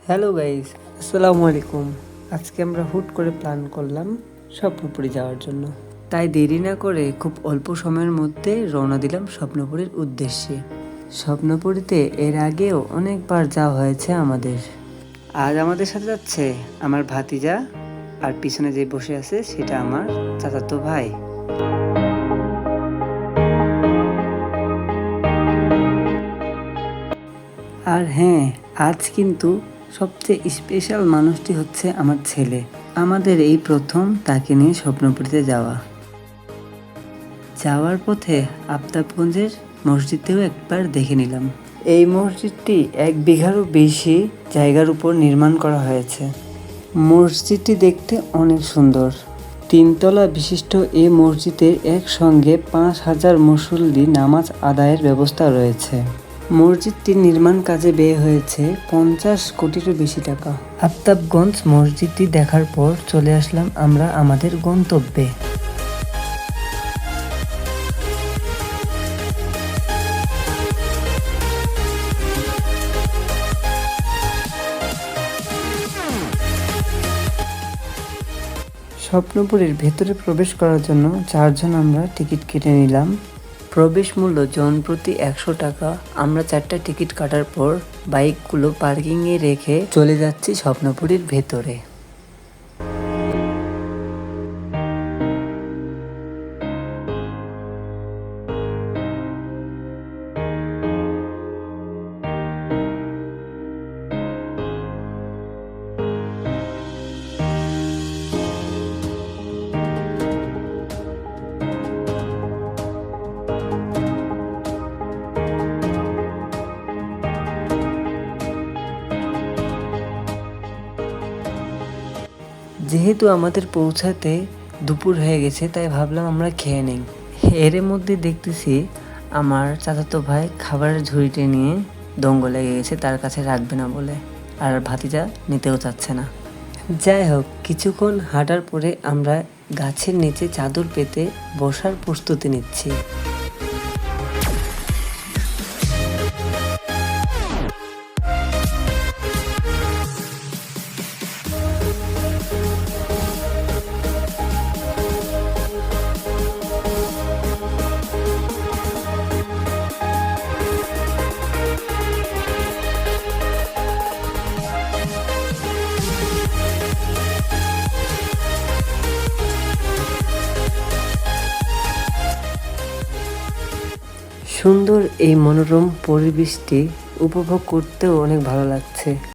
Hello guys, আসসালামু আলাইকুম। আজকে আমরা হুট করে প্ল্যান করলাম স্বপ্নপুরী যাওয়ার জন্য। তাই দেরি না করে খুব অল্প সময়ের মধ্যে রওনা দিলাম স্বপ্নপুরীর উদ্দেশ্যে। স্বপ্নপুরীতে এর আগেও অনেকবার যাওয়া হয়েছে আমাদের। আজ আমাদের সাথে যাচ্ছে আমার ভাতিজা, আর পিছনে যে বসে আছে সেটা আমার চাচাতো ভাই। আর হ্যাঁ, আজ কিন্তু সবচেয়ে স্পেশাল মানুষটি হচ্ছে আমার ছেলে। আমাদের এই প্রথম তাকে নিয়ে স্বপ্নপুরীতে যাওয়ার পথে আফতাবগঞ্জের মসজিদটিও একবার দেখে নিলাম। এই মসজিদটি 1 বিঘারও বেশি জায়গার উপর নির্মাণ করা হয়েছে। মসজিদটি দেখতে অনেক সুন্দর। 3 তলা বিশিষ্ট এই মসজিদে একসঙ্গে 5,000 মুসল্লি নামাজ আদায়ের ব্যবস্থা রয়েছে। মসজিদটির নির্মাণ কাজে ব্যয় হয়েছে 50 কোটিরও বেশি টাকা। আফতাবগঞ্জ মসজিদটি দেখার পর চলে আসলাম আমরা আমাদের গন্তব্যে। স্বপ্নপুরীর ভেতরে প্রবেশ করার জন্য 4 জন আমরা টিকিট কেটে নিলাম। প্রবেশ মূল্য জনপ্রতি 100 টাকা। আমরা 4টা টিকিট কাটার পর বাইকগুলো পার্কিংয়ে রেখে চলে যাচ্ছি স্বপ্নপুরীর ভেতরে। যেহেতু আমাদের পৌঁছাতে দুপুর হয়ে গেছে, তাই ভাবলাম আমরা খেয়ে নিই। এর মধ্যে দেখতেছি আমার চাচাতো ভাই খাবারের ঝুড়িটি নিয়ে দঙ্গ লেগে গেছে, তার কাছে রাখবে না বলে, আর ভাতিজা নিতেও চাচ্ছে না। যাই হোক, কিছুক্ষণ হাঁটার পরে আমরা গাছের নিচে চাদর পেতে বসার প্রস্তুতি নিচ্ছি। সুন্দর এই মনোরম পরিবেশটি উপভোগ করতেও অনেক ভালো লাগছে।